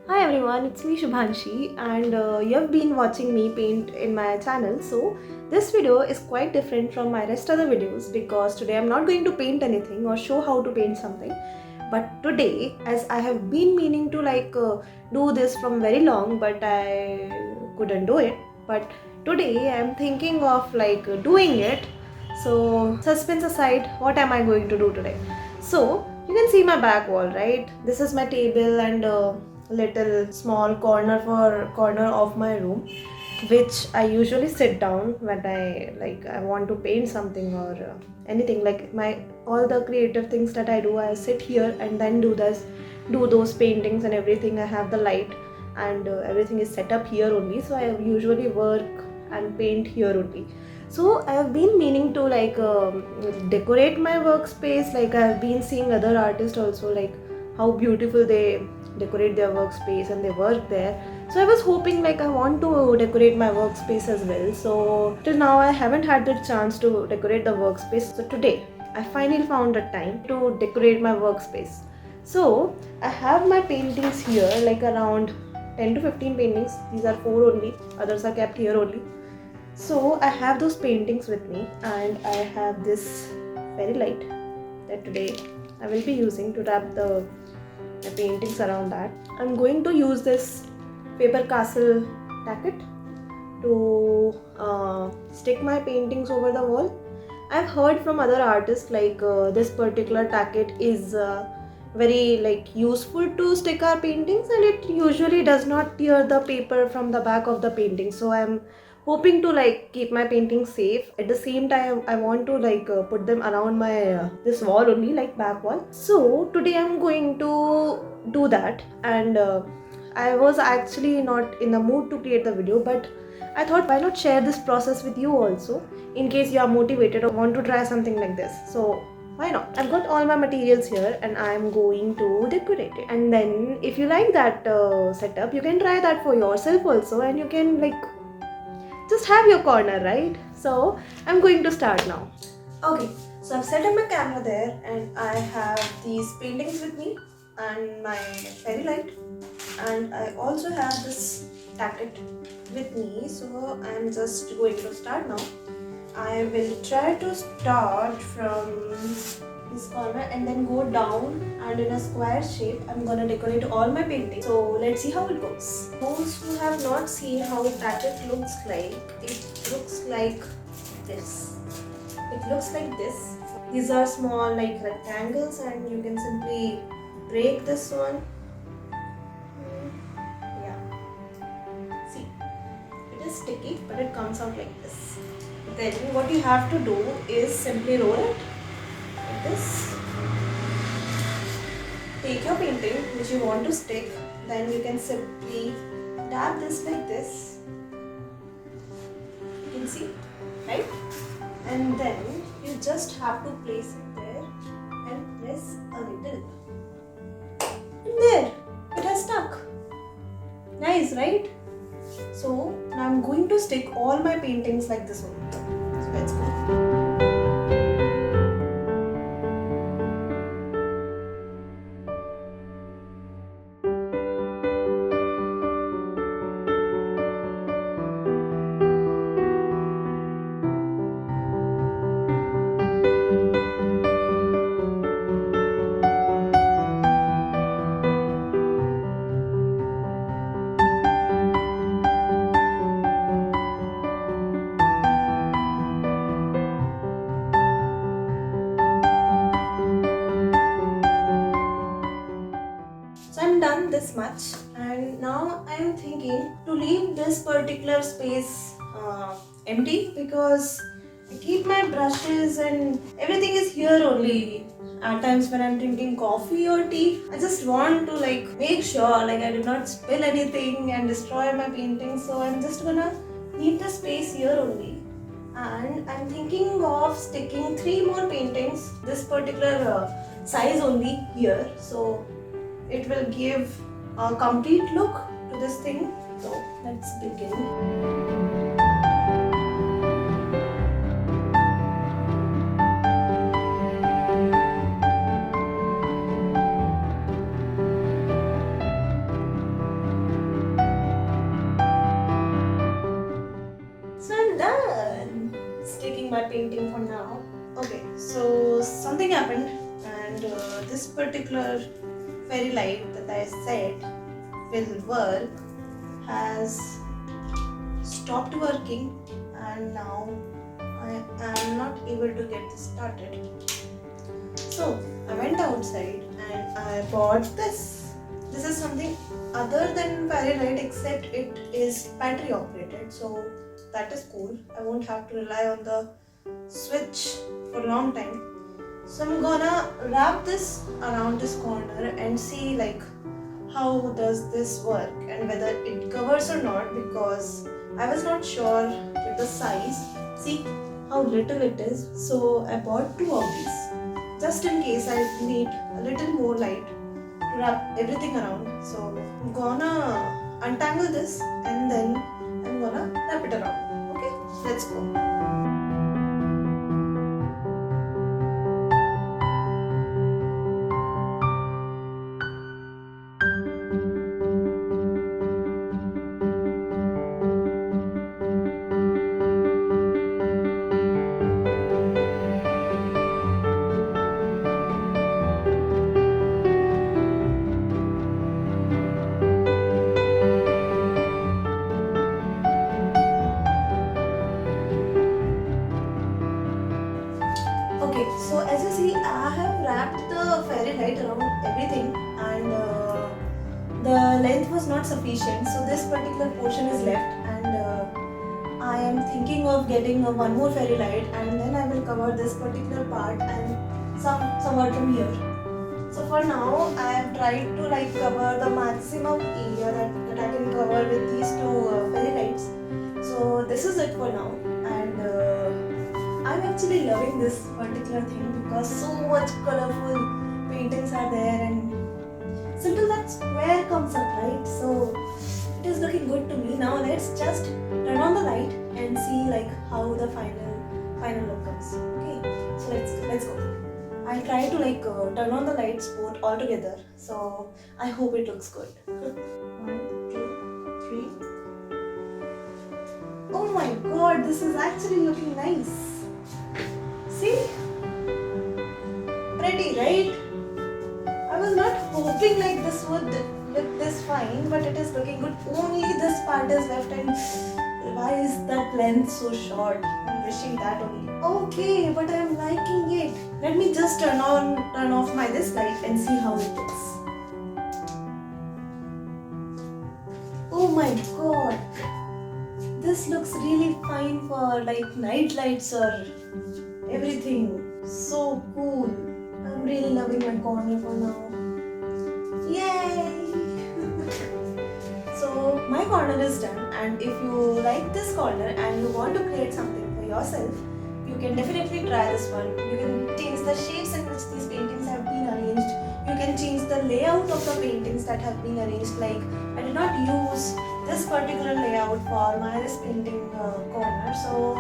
Hi everyone, it's me Shubhanshi and you have been watching me paint in my channel. So this video is quite different from my rest of the videos because today I'm not going to paint anything or show how to paint something. But today, as I have been meaning to do this from very long, but I couldn't do it. But today I'm thinking of doing it. So suspense aside, what am I going to do today? So you can see my back wall, right? This is my table and little small corner of my room, which I usually sit down when I want to paint something or anything. Like my all the creative things that I do, I sit here and then do those paintings and everything. I have the light and everything is set up here only, so I usually work and paint here only. So I have been meaning to decorate my workspace. Like I have been seeing other artists also, like how beautiful they decorate their workspace and they work there. So I was hoping, like, I want to decorate my workspace as well. So till now I haven't had the chance to decorate the workspace. So today I finally found a time to decorate my workspace. So I have my paintings here, like around 10 to 15 paintings. These are 4 only, others are kept here only. So I have those paintings with me and I have this fairy light that today I will be using to wrap the paintings around that. I'm going to use this paper castle tacket to stick my paintings over the wall. I've heard from other artists this particular tacket is very useful to stick our paintings, and it usually does not tear the paper from the back of the painting. So I'm hoping to keep my paintings safe. At the same time, I want to put them around my this wall only, like back wall. So today I'm going to do that, and I was actually not in the mood to create the video, but I thought, why not share this process with you also, in case you are motivated or want to try something like this. So why not? I've got all my materials here and I'm going to decorate it. And then if you like that setup, you can try that for yourself also, and you can just have your corner, right? So I'm going to start now. Okay, so I've set up my camera there and I have these paintings with me and my fairy light, and I also have this tacket with me. So I'm just going to start now. I will try to start from this corner and then go down, and in a square shape I'm gonna decorate all my paintings. So let's see how it goes. Those who have not seen how a tacket looks like, it looks like this. It looks like this. These are small rectangles, and you can simply break this one. Yeah. See, it is sticky, but it comes out like this. Then what you have to do is simply roll it like this. Take your painting which you want to stick, then you can simply dab this like this. You can see, right? And then you just have to place it there and press a little. And there, it has stuck. Nice, right? So now I'm going to stick all my paintings like this one. So let's go. So I'm done this much, and now I'm thinking to leave this particular space empty, because I keep my brushes and everything is here only. At times when I'm drinking coffee or tea, I just want to make sure I did not spill anything and destroy my painting. So I'm just gonna leave the space here only. And I'm thinking of sticking 3 more paintings, this particular size only here. So it will give a complete look to this thing. So let's begin. painting for now. Okay, so something happened, and this particular fairy light that I said will work has stopped working, and now I am not able to get this started. So I went outside and I bought this. This is something other than fairy light, except it is battery operated, so that is cool. I won't have to rely on the switch for a long time. So I'm gonna wrap this around this corner and see like how does this work and whether it covers or not, because I was not sure with the size. See how little it is. So I bought two of these just in case I need a little more light to wrap everything around. So I'm gonna untangle this and then I'm gonna wrap it around. Okay, let's go. Okay, so as you see, I have wrapped the fairy light around everything, and the length was not sufficient, so this particular portion is left, and I am thinking of getting one more fairy light, and then I will cover this particular part and somewhat from here. So for now, I have tried to like cover the maximum area that I can cover with these two fairy lights. So this is it for now, and I'm actually loving this particular thing because so much colorful paintings are there, and simple that square comes up, right? So it is looking good to me. Now let's just turn on the light and see like how the final look comes. Okay, so let's go. I'll try to like turn on the lights both all together. So I hope it looks good. 1, 2, 3. Oh my god, this is actually looking nice. See? Pretty, right? I was not hoping like this would look this fine, but it is looking good. Only this part is left, and why is that length so short? I'm wishing that only. Okay, but I am liking it. Let me just turn off my this light and see how it looks. Oh my god. This looks really fine for like night lights or everything. So cool. I'm really loving my corner for now. Yay! So my corner is done, and if you like this corner and you want to create something for yourself, you can definitely try this one. You can change the shapes in which these paintings have been arranged. You can change the layout of the paintings that have been arranged. Like I did not use this particular layout for my this painting corner. So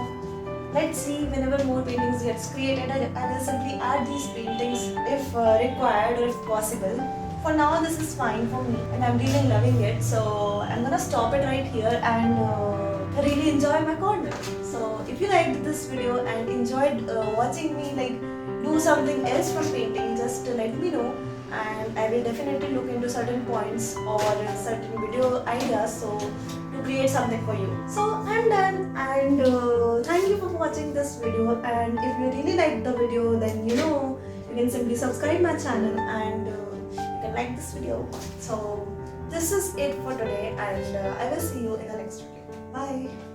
let's see, whenever more paintings gets created, I will simply add these paintings if required or if possible. For now, this is fine for me, and I'm really loving it. So I'm gonna stop it right here and really enjoy my corner. So if you liked this video and enjoyed watching me like do something else from painting, just let me know, and I will definitely look into certain points or certain video ideas so to create something for you. So I'm done, and thank you for watching this video, and if you really liked the video, then you can simply subscribe my channel, and you can like this video. So this is it for today, and I will see you in the next video. Bye.